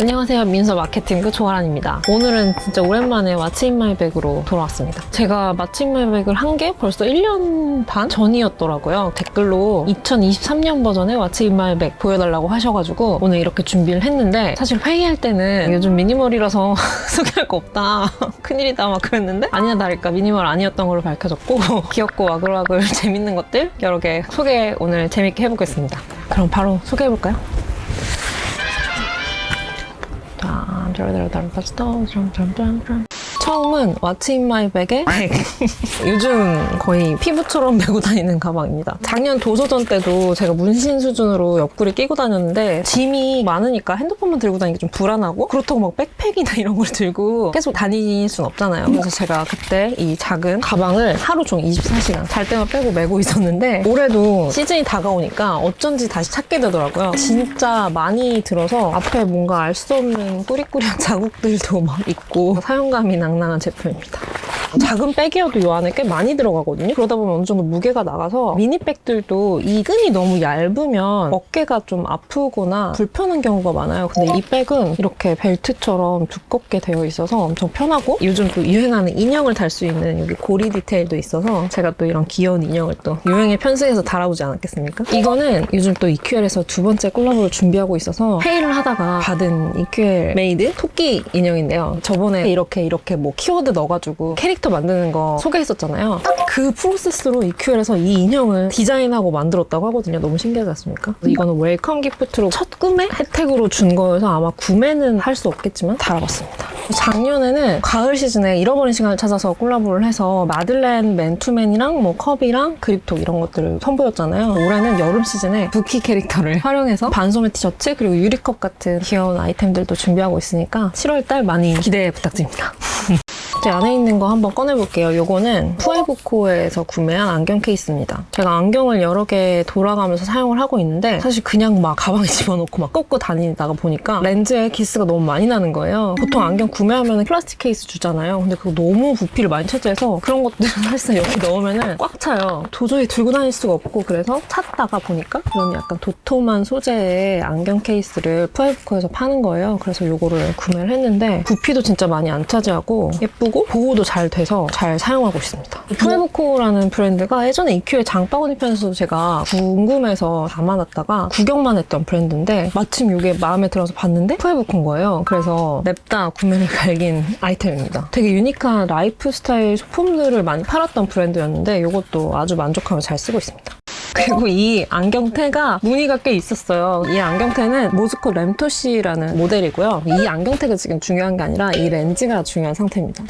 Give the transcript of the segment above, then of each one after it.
안녕하세요. 민서 마케팅부 조아란입니다. 오늘은 진짜 오랜만에 왓츠 인 마이 백으로 돌아왔습니다. 제가 왓츠 인 마이 백을 한 게 벌써 1년 반 전이었더라고요. 댓글로 2023년 버전의 왓츠 인 마이 백 보여달라고 하셔가지고 오늘 이렇게 준비를 했는데, 사실 회의할 때는 요즘 미니멀이라서 소개할 거 없다, 큰일이다 막 그랬는데 아니나 다를까 미니멀 아니었던 걸로 밝혀졌고 귀엽고 와글와글 재밌는 것들 여러 개 소개 오늘 재밌게 해보겠습니다. 그럼 바로 소개해볼까요? 처음은 왓츠 인 마이 백의 백. 요즘 거의 피부처럼 메고 다니는 가방입니다. 작년 도서전 때도 제가 문신 수준으로 옆구리 끼고 다녔는데 짐이 많으니까 핸드폰만 들고 다니기 좀 불안하고, 그렇다고 막 백팩이나 이런 걸 들고 계속 다닐 순 없잖아요. 그래서 제가 그때 이 작은 가방을 하루 종일 24시간 잘 때만 빼고 메고 있었는데, 올해도 시즌이 다가오니까 어쩐지 다시 찾게 되더라고요. 진짜 많이 들어서 앞에 뭔가 알 수 없는 꾸리꾸리한 자국들도 막 있고 사용감이 낭낭한 제품입니다. 작은 백이어도 이 안에 꽤 많이 들어가거든요. 그러다 보면 어느 정도 무게가 나가서 미니백들도 이 끈이 너무 얇으면 어깨가 좀 아프거나 불편한 경우가 많아요. 근데 이 백은 이렇게 벨트처럼 두껍게 되어 있어서 엄청 편하고, 요즘 또 유행하는 인형을 달 수 있는 여기 고리 디테일도 있어서 제가 또 이런 귀여운 인형을 또 유행에 편승해서 달아보지 않았겠습니까? 이거는 요즘 또 EQL에서 두 번째 콜라보를 준비하고 있어서 회의를 하다가 받은 EQL 메이드 토끼 인형인데요. 저번에 이렇게 뭐 키워드 넣어가지고 캐릭터 만드는 거 소개했었잖아요. 딱 그 프로세스로 EQL에서 이 인형을 디자인하고 만들었다고 하거든요. 너무 신기하지 않습니까? 이거는 웰컴 기프트로 첫 구매 혜택으로 준 거여서 아마 구매는 할 수 없겠지만 달아봤습니다. 작년에는 가을 시즌에 잃어버린 시간을 찾아서 콜라보를 해서 마들렌 맨투맨이랑 뭐 컵이랑 그립톡 이런 것들을 선보였잖아요. 올해는 여름 시즌에 부키 캐릭터를 활용해서 반소매 티셔츠 그리고 유리컵 같은 귀여운 아이템들도 준비하고 있으니까 7월달 많이 기대 부탁드립니다. 제 안에 있는 거 한번 꺼내볼게요. 요거는 푸에부코에서 구매한 안경 케이스입니다. 제가 안경을 여러 개 돌아가면서 사용을 하고 있는데, 사실 그냥 막 가방에 집어넣고 막 꽂고 다니다가 보니까 렌즈에 기스가 너무 많이 나는 거예요. 보통 안경 구매하면 플라스틱 케이스 주잖아요. 근데 그거 너무 부피를 많이 차지해서 그런 것들을 사실상 여기 넣으면 꽉 차요. 도저히 들고 다닐 수가 없고, 그래서 찾다가 보니까 그런 약간 도톰한 소재의 안경 케이스를 푸에부코에서 파는 거예요. 그래서 요거를 구매를 했는데 부피도 진짜 많이 안 차지하고 예쁘고 보호도 잘 돼서 잘 사용하고 있습니다. 푸에부코라는 브랜드가 예전에 EQ의 장바구니 편에서도 제가 궁금해서 담아놨다가 구경만 했던 브랜드인데, 마침 이게 마음에 들어서 봤는데 푸에부코인 거예요. 그래서 냅다 구매를 갈긴 아이템입니다. 되게 유니크한 라이프 스타일 소품들을 많이 팔았던 브랜드였는데 이것도 아주 만족하며 잘 쓰고 있습니다. 그리고 이 안경테가 무늬가 꽤 있었어요. 이 안경테는 모스코 램토시라는 모델이고요. 이 안경테가 지금 중요한 게 아니라 이 렌즈가 중요한 상태입니다.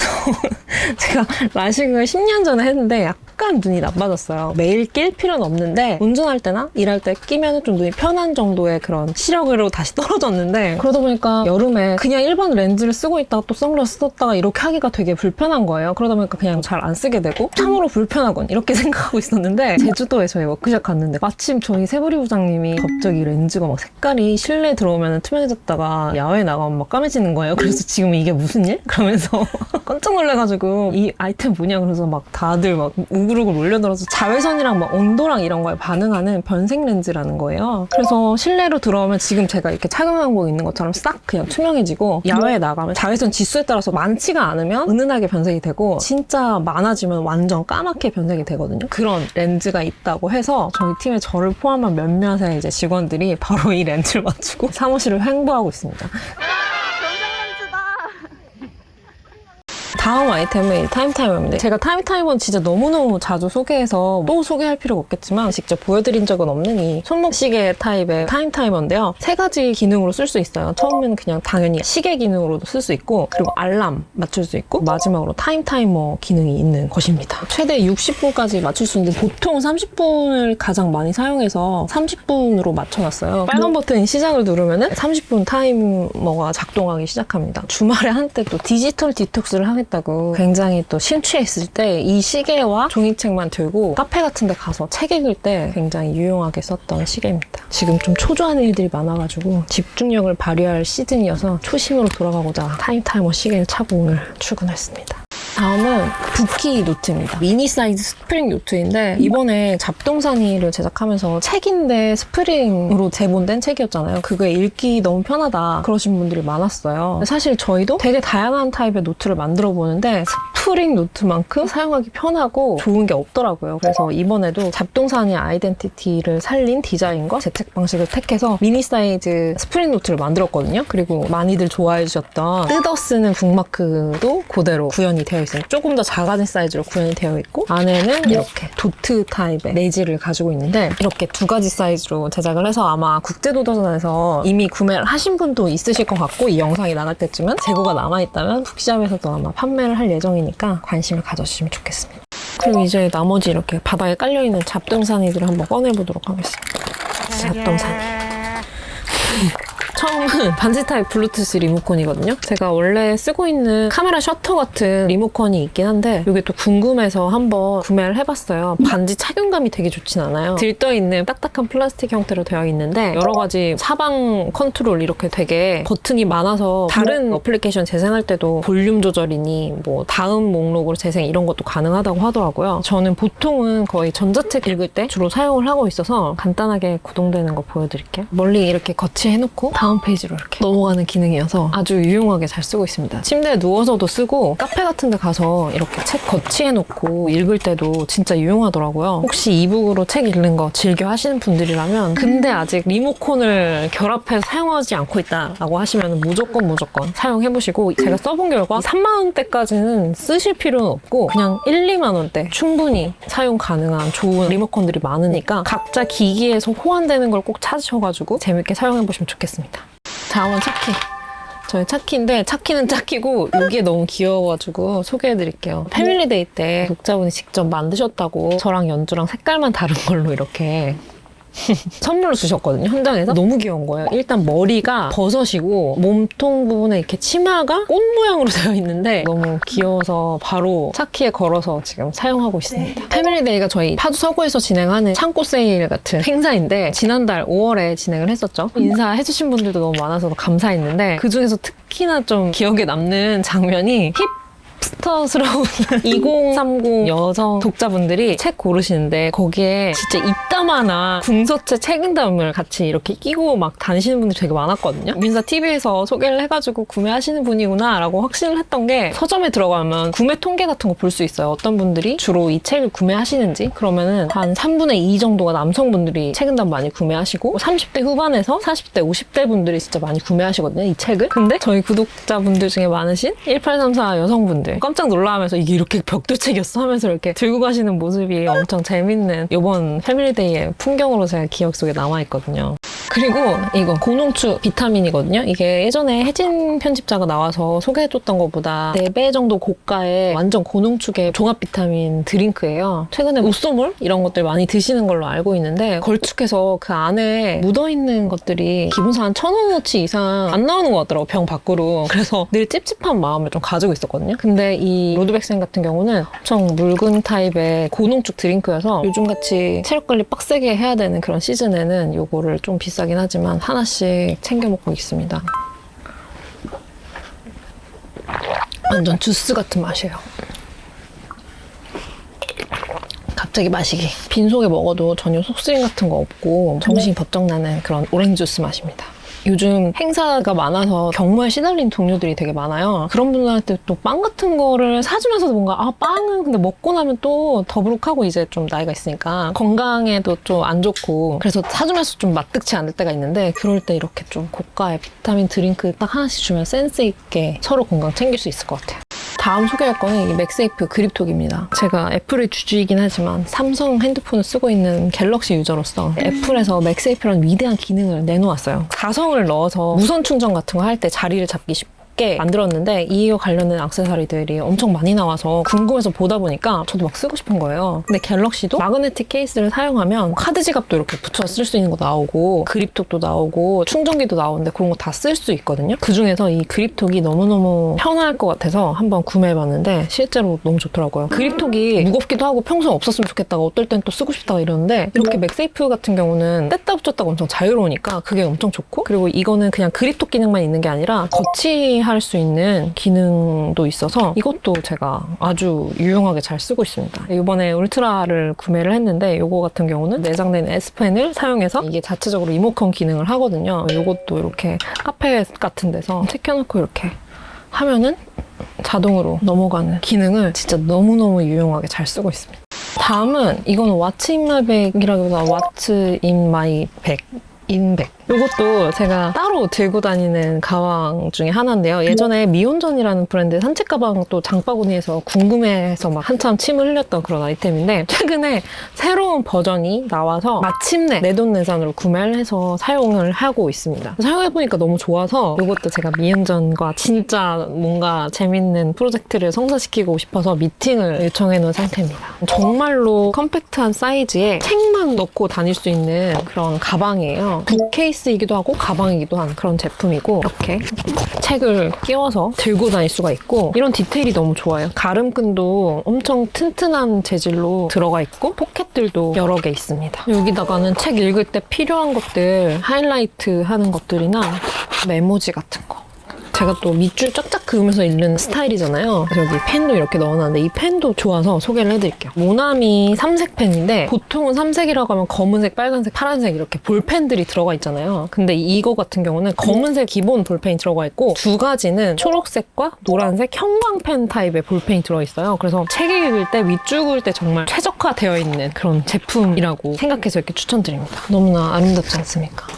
제가 라식을 10년 전에 했는데 약간 눈이 나빠졌어요. 매일 낄 필요는 없는데 운전할 때나 일할 때 끼면 좀 눈이 편한 정도의 그런 시력으로 다시 떨어졌는데, 그러다 보니까 여름에 그냥 일반 렌즈를 쓰고 있다가 또 선글라스 썼다가 이렇게 하기가 되게 불편한 거예요. 그러다 보니까 그냥 잘 안 쓰게 되고 참으로 불편하군 이렇게 생각하고 있었는데, 제주도에 저희 워크숍 갔는데 마침 저희 세부리 부장님이 갑자기 렌즈가 막 색깔이 실내에 들어오면 투명해졌다가 야외에 나가면 막 까매지는 거예요. 그래서 지금 이게 무슨 일? 그러면서 깜짝 놀래가지고 이 아이템 뭐냐 그래서 막 다들 막 우글우글 몰려들어서 자외선이랑 막 온도랑 이런 거에 반응하는 변색 렌즈라는 거예요. 그래서 실내로 들어오면 지금 제가 이렇게 착용하고 있는 것처럼 싹 그냥 투명해지고, 야외에 나가면 자외선 지수에 따라서 많지가 않으면 은은하게 변색이 되고 진짜 많아지면 완전 까맣게 변색이 되거든요. 그런 렌즈가 있다고 해서 저희 팀에 저를 포함한 몇몇의 이제 직원들이 바로 이 렌즈를 맞추고 사무실을 횡보하고 있습니다. 다음 아이템은 타임타이머입니다. 제가 타임타이머는 진짜 너무너무 자주 소개해서 또 소개할 필요가 없겠지만 직접 보여드린 적은 없는 이 손목 시계 타입의 타임타이머인데요. 세 가지 기능으로 쓸 수 있어요. 처음에는 그냥 당연히 시계 기능으로도 쓸 수 있고, 그리고 알람 맞출 수 있고, 마지막으로 타임타이머 기능이 있는 것입니다. 최대 60분까지 맞출 수 있는데 보통 30분을 가장 많이 사용해서 30분으로 맞춰놨어요. 빨간 버튼 시작을 누르면 30분 타이머가 작동하기 시작합니다. 주말에 한때 또 디지털 디톡스를 하겠다 굉장히 또 심취했을 때 이 시계와 종이책만 들고 카페 같은 데 가서 책 읽을 때 굉장히 유용하게 썼던 시계입니다. 지금 좀 초조한 일들이 많아가지고 집중력을 발휘할 시즌이어서 초심으로 돌아가고자 타임타이머 시계를 차고 오늘 출근했습니다. 다음은 부키 노트입니다. 미니 사이즈 스프링 노트인데 이번에 잡동사니를 제작하면서 책인데 스프링으로 제본된 책이었잖아요. 그거 읽기 너무 편하다 그러신 분들이 많았어요. 사실 저희도 되게 다양한 타입의 노트를 만들어 보는데 스프링 노트만큼 사용하기 편하고 좋은 게 없더라고요. 그래서 이번에도 잡동사니 아이덴티티를 살린 디자인과 제책 방식을 택해서 미니 사이즈 스프링 노트를 만들었거든요. 그리고 많이들 좋아해 주셨던 뜯어 쓰는 북마크도 그대로 구현이 되어 있어요. 조금 더 작아진 사이즈로 구현이 되어 있고 안에는 이렇게 도트 타입의 내지를 가지고 있는데 이렇게 두 가지 사이즈로 제작을 해서 아마 국제도서관에서 이미 구매를 하신 분도 있으실 것 같고 이 영상이 나갈 때쯤은 재고가 남아있다면 북시샵에서도 아마 판매를 할 예정이니까 관심을 가져주시면 좋겠습니다. 그리고 이제 나머지 이렇게 바닥에 깔려있는 잡동사니들을 한번 꺼내보도록 하겠습니다. 잡동사니. 처음은 반지 타입 블루투스 리모컨이거든요. 제가 원래 쓰고 있는 카메라 셔터 같은 리모컨이 있긴 한데 이게 또 궁금해서 한번 구매를 해봤어요. 반지 착용감이 되게 좋진 않아요. 들떠있는 딱딱한 플라스틱 형태로 되어 있는데 여러 가지 사방 컨트롤 이렇게 되게 버튼이 많아서 다른 어플리케이션 재생할 때도 볼륨 조절이니 뭐 다음 목록으로 재생 이런 것도 가능하다고 하더라고요. 저는 보통은 거의 전자책 읽을 때 주로 사용을 하고 있어서 간단하게 구동되는 거 보여드릴게요. 멀리 이렇게 거치해놓고 다음 페이지로 이렇게 넘어가는 기능이어서 아주 유용하게 잘 쓰고 있습니다. 침대에 누워서도 쓰고 카페 같은 데 가서 이렇게 책 거치해놓고 읽을 때도 진짜 유용하더라고요. 혹시 이북으로 책 읽는 거 즐겨 하시는 분들이라면 근데 아직 리모컨을 결합해서 사용하지 않고 있다라고 하시면 무조건 사용해보시고 제가 써본 결과 3만 원대까지는 쓰실 필요는 없고 그냥 1, 2만 원대 충분히 사용 가능한 좋은 리모컨들이 많으니까 각자 기기에서 호환되는 걸 꼭 찾으셔가지고 재밌게 사용해보시면 좋겠습니다. 다음은 차키. 저희 차키인데 차키는 차키고 이게 너무 귀여워가지고 소개해드릴게요. 패밀리데이 때 독자분이 직접 만드셨다고 저랑 연주랑 색깔만 다른 걸로 이렇게 선물로 주셨거든요. 현장에서. 너무 귀여운 거예요. 일단 머리가 버섯이고 몸통 부분에 이렇게 치마가 꽃 모양으로 되어 있는데 너무 귀여워서 바로 차키에 걸어서 지금 사용하고 있습니다. 패밀리데이가 저희 파주 서구에서 진행하는 창고 세일 같은 행사인데 지난달 5월에 진행을 했었죠. 인사해주신 분들도 너무 많아서 감사했는데 그중에서 특히나 좀 기억에 남는 장면이 힙스터스러운 2030 여성 독자분들이 책 고르시는데 거기에 진짜 이따만한 궁서체 책임담을 같이 이렇게 끼고 막 다니시는 분들이 되게 많았거든요. 민사TV에서 소개를 해가지고 구매하시는 분이구나 라고 확신을 했던 게 서점에 들어가면 구매 통계 같은 거 볼 수 있어요. 어떤 분들이 주로 이 책을 구매하시는지 그러면은 한 3분의 2 정도가 남성분들이 책임담 많이 구매하시고 30대 후반에서 40대 50대 분들이 진짜 많이 구매하시거든요. 이 책을. 근데 저희 구독자분들 중에 많으신 1834 여성분들 깜짝 놀라면서 이게 이렇게 벽돌책이었어 하면서 이렇게 들고 가시는 모습이 엄청 재밌는 이번 패밀리데이의 풍경으로 제가 기억 속에 남아있거든요. 그리고 이거 고농축 비타민이거든요. 이게 예전에 혜진 편집자가 나와서 소개해줬던 것보다 4배 정도 고가의 완전 고농축의 종합 비타민 드링크예요. 최근에 우소몰 이런 것들 많이 드시는 걸로 알고 있는데 걸쭉해서 그 안에 묻어있는 것들이 기본상 한 1,000원어치 이상 안 나오는 것 같더라고, 병 밖으로. 그래서 늘 찝찝한 마음을 좀 가지고 있었거든요. 근데 이 로드백생 같은 경우는 엄청 묽은 타입의 고농축 드링크여서 요즘같이 체력관리 빡세게 해야 되는 그런 시즌에는 요거를 좀 비싸긴 하지만 하나씩 챙겨 먹고 있습니다. 완전 주스 같은 맛이에요. 갑자기 마시기. 빈속에 먹어도 전혀 속쓰림 같은 거 없고 정신이 번쩍 나는 그런 오렌지 주스 맛입니다. 요즘 행사가 많아서 경무에 시달린 동료들이 되게 많아요. 그런 분들한테 또 빵 같은 거를 사주면서도 뭔가 빵은 근데 먹고 나면 또 더부룩하고 이제 좀 나이가 있으니까 건강에도 좀 안 좋고 그래서 사주면서 좀 맛득치 않을 때가 있는데 그럴 때 이렇게 좀 고가의 비타민 드링크 딱 하나씩 주면 센스 있게 서로 건강 챙길 수 있을 것 같아요. 다음 소개할 거는 이 맥세이프 그립톡입니다. 제가 애플의 주주이긴 하지만 삼성 핸드폰을 쓰고 있는 갤럭시 유저로서 애플에서 맥세이프라는 위대한 기능을 내놓았어요. 가성을 넣어서 무선 충전 같은 거 할 때 자리를 잡기 쉽게 만들었는데 이와 관련된 액세서리들이 엄청 많이 나와서 궁금해서 보다 보니까 저도 막 쓰고 싶은 거예요. 근데 갤럭시도 마그네틱 케이스를 사용하면 카드 지갑도 이렇게 붙여서 쓸 수 있는 거 나오고 그립톡도 나오고 충전기도 나오는데 그런 거 다 쓸 수 있거든요. 그중에서 이 그립톡이 너무너무 편할 것 같아서 한번 구매해봤는데 실제로 너무 좋더라고요. 그립톡이 무겁기도 하고 평소에 없었으면 좋겠다가 어떨 땐 또 쓰고 싶다가 이러는데 이렇게 맥세이프 같은 경우는 뗐다 붙였다가 엄청 자유로우니까 그게 엄청 좋고 그리고 이거는 그냥 그립톡 기능만 있는 게 아니라 거치 마취할 수 있는 기능도 있어서 이것도 제가 아주 유용하게 잘 쓰고 있습니다. 이번에 울트라를 구매를 했는데 이거 같은 경우는 내장된 S펜을 사용해서 이게 자체적으로 리모컨 기능을 하거든요. 이것도 이렇게 카페 같은 데서 튀겨놓고 이렇게 하면은 자동으로 넘어가는 기능을 진짜 너무너무 유용하게 잘 쓰고 있습니다. 다음은 이거는 What's in my bag이라기보다 What's in my bag. 인백. 이것도 제가 따로 들고 다니는 가방 중에 하나인데요. 예전에 미온전이라는 브랜드의 산책 가방 또 장바구니에서 궁금해해서 막 한참 침을 흘렸던 그런 아이템인데 최근에 새로운 버전이 나와서 마침내 내돈내산으로 구매를 해서 사용을 하고 있습니다. 사용해보니까 너무 좋아서 이것도 제가 미온전과 진짜 뭔가 재밌는 프로젝트를 성사시키고 싶어서 미팅을 요청해놓은 상태입니다. 정말로 컴팩트한 사이즈에 책만 넣고 다닐 수 있는 그런 가방이에요. 북케이스이기도 하고 가방이기도 한 그런 제품이고 이렇게 책을 끼워서 들고 다닐 수가 있고 이런 디테일이 너무 좋아요. 가름끈도 엄청 튼튼한 재질로 들어가 있고 포켓들도 여러 개 있습니다. 여기다가는 책 읽을 때 필요한 것들 하이라이트 하는 것들이나 메모지 같은 거 제가 또 밑줄 쫙쫙 그으면서 읽는 스타일이잖아요. 그래서 여기 펜도 이렇게 넣어놨는데 이 펜도 좋아서 소개를 해드릴게요. 모나미 삼색 펜인데 보통은 삼색이라고 하면 검은색, 빨간색, 파란색 이렇게 볼펜들이 들어가 있잖아요. 근데 이거 같은 경우는 검은색 기본 볼펜이 들어가 있고 두 가지는 초록색과 노란색 형광펜 타입의 볼펜이 들어있어요. 그래서 책 읽을 때 밑줄 그을 때 정말 최적화되어 있는 그런 제품이라고 생각해서 이렇게 추천드립니다. 너무나 아름답지 않습니까?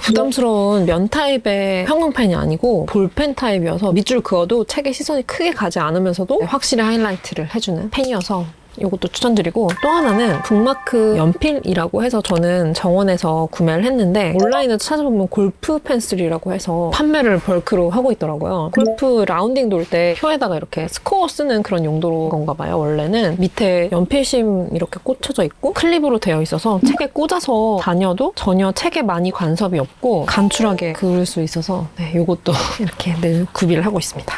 부담스러운 면 타입의 형광펜이 아니고 볼펜 타입이어서 밑줄 그어도 책에 시선이 크게 가지 않으면서도 확실히 하이라이트를 해주는 펜이어서 이것도 추천드리고 또 하나는 북마크 연필이라고 해서 저는 정원에서 구매를 했는데 온라인에서 찾아보면 골프 펜슬이라고 해서 판매를 벌크로 하고 있더라고요. 골프 라운딩 돌 때 표에다가 이렇게 스코어 쓰는 그런 용도로 건가 봐요. 원래는 밑에 연필심 이렇게 꽂혀져 있고 클립으로 되어 있어서 책에 꽂아서 다녀도 전혀 책에 많이 간섭이 없고 간추하게 그을 수 있어서 네, 이것도 이렇게 늘 구비를 하고 있습니다.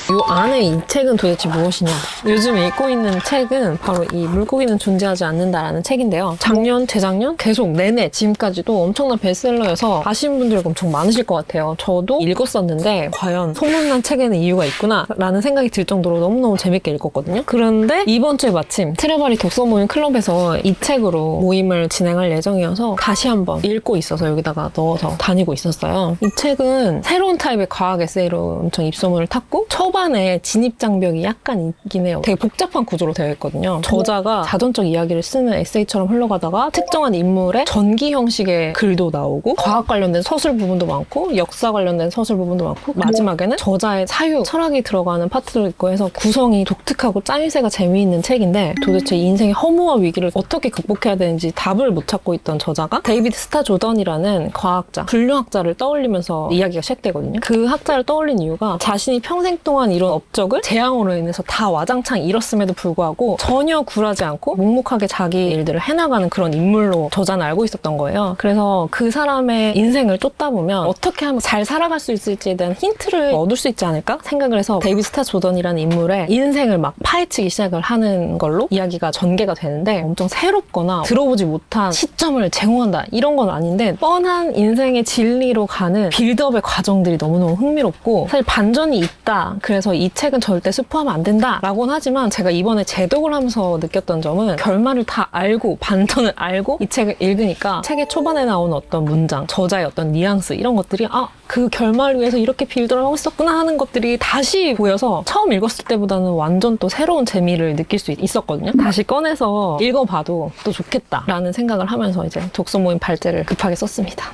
이 안에 이 책은 도대체 무엇이냐? 요즘 읽고 있는 책은 바로 이 물고기는 존재하지 않는다라는 책인데요. 작년, 재작년 계속 내내 지금까지도 엄청난 베스트셀러여서 아시는 분들이 엄청 많으실 것 같아요. 저도 읽었었는데 과연 소문난 책에는 이유가 있구나 라는 생각이 들 정도로 너무너무 재밌게 읽었거든요. 그런데 이번 주에 마침 트레바리 독서 모임 클럽에서 이 책으로 모임을 진행할 예정이어서 다시 한번 읽고 있어서 여기다가 넣어서 다니고 있었어요. 이 책은 새로운 타입의 과학 에세이로 엄청 입소문을 탔고 초반에 진입 장벽이 약간 있긴 해요. 되게 복잡한 구조로 되어 있거든요. 저자가 자전적 이야기를 쓰는 에세이처럼 흘러가다가 특정한 인물의 전기 형식의 글도 나오고 과학 관련된 서술 부분도 많고 역사 관련된 서술 부분도 많고 마지막에는 저자의 사유, 철학이 들어가는 파트도 있고 해서 구성이 독특하고 짜임새가 재미있는 책인데 도대체 인생의 허무와 위기를 어떻게 극복해야 되는지 답을 못 찾고 있던 저자가 데이비드 스타 조던이라는 과학자, 불륜학자를 떠올리면서 이야기가 시작되거든요. 그 학자를 떠올린 이유가 자신이 평생 동안 이런 업적을 재앙으로 인해서 다 와장창 잃었음에도 불구하고 전혀 굴하지 않고 묵묵하게 자기 일들을 해나가는 그런 인물로 저자는 알고 있었던 거예요. 그래서 그 사람의 인생을 쫓다 보면 어떻게 하면 잘 살아갈 수 있을지에 대한 힌트를 얻을 수 있지 않을까 생각을 해서 데이비드 스타 조던이라는 인물의 인생을 막 파헤치기 시작을 하는 걸로 이야기가 전개가 되는데 엄청 새롭거나 들어보지 못한 시점을 제공한다 이런 건 아닌데 뻔한 인생의 진리로 가는 빌드업의 과정들이 너무너무 흥미롭고 사실 반전이 있다. 그래서 이 책은 절대 스포하면 안 된다 라고는 하지만 제가 이번에 재독을 하면서 느꼈던 점은 결말을 다 알고 반전을 알고 이 책을 읽으니까 책의 초반에 나오는 어떤 문장, 저자의 어떤 뉘앙스 이런 것들이 그 결말을 위해서 이렇게 빌드를 하고 있었구나 하는 것들이 다시 보여서 처음 읽었을 때보다는 완전 또 새로운 재미를 느낄 수 있었거든요. 다시 꺼내서 읽어봐도 또 좋겠다라는 생각을 하면서 이제 독서 모임 발제를 급하게 썼습니다.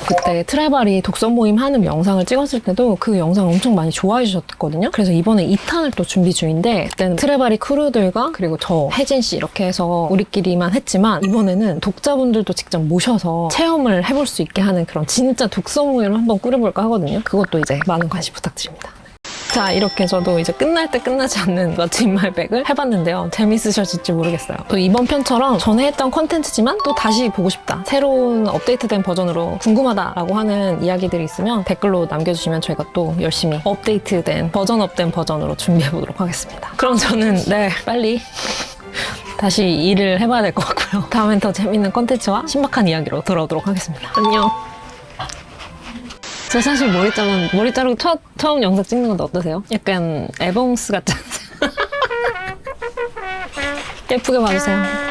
그때 트레바리 독서 모임 하는 영상을 찍었을 때도 그 영상 엄청 많이 좋아해 주셨거든요. 그래서 이번에 2탄을 또 준비 중인데 그때는 트레바리 크루들과 그리고 저 혜진 씨 이렇게 해서 우리끼리만 했지만 이번에는 독자분들도 직접 모셔서 체험을 해볼 수 있게 하는 그런 진짜 독서 모임을 한번 꾸려볼까 하거든요. 그것도 이제 많은 관심 부탁드립니다. 자, 이렇게 저도 이제 끝날 때 끝나지 않는 What's in my bag을 해봤는데요. 재밌으셨을지 모르겠어요. 또 이번 편처럼 전에 했던 콘텐츠지만 또 다시 보고 싶다. 새로운 업데이트된 버전으로 궁금하다라고 하는 이야기들이 있으면 댓글로 남겨주시면 저희가 또 열심히 업데이트된 버전업된 버전으로 준비해보도록 하겠습니다. 그럼 저는 빨리 다시 일을 해봐야 될 것 같고요. 다음엔 더 재밌는 콘텐츠와 신박한 이야기로 돌아오도록 하겠습니다. 안녕. 저 사실 머리 자르고 처음 영상 찍는 건데 어떠세요? 약간 에버몽스 같지 않으세요? 예쁘게 봐주세요.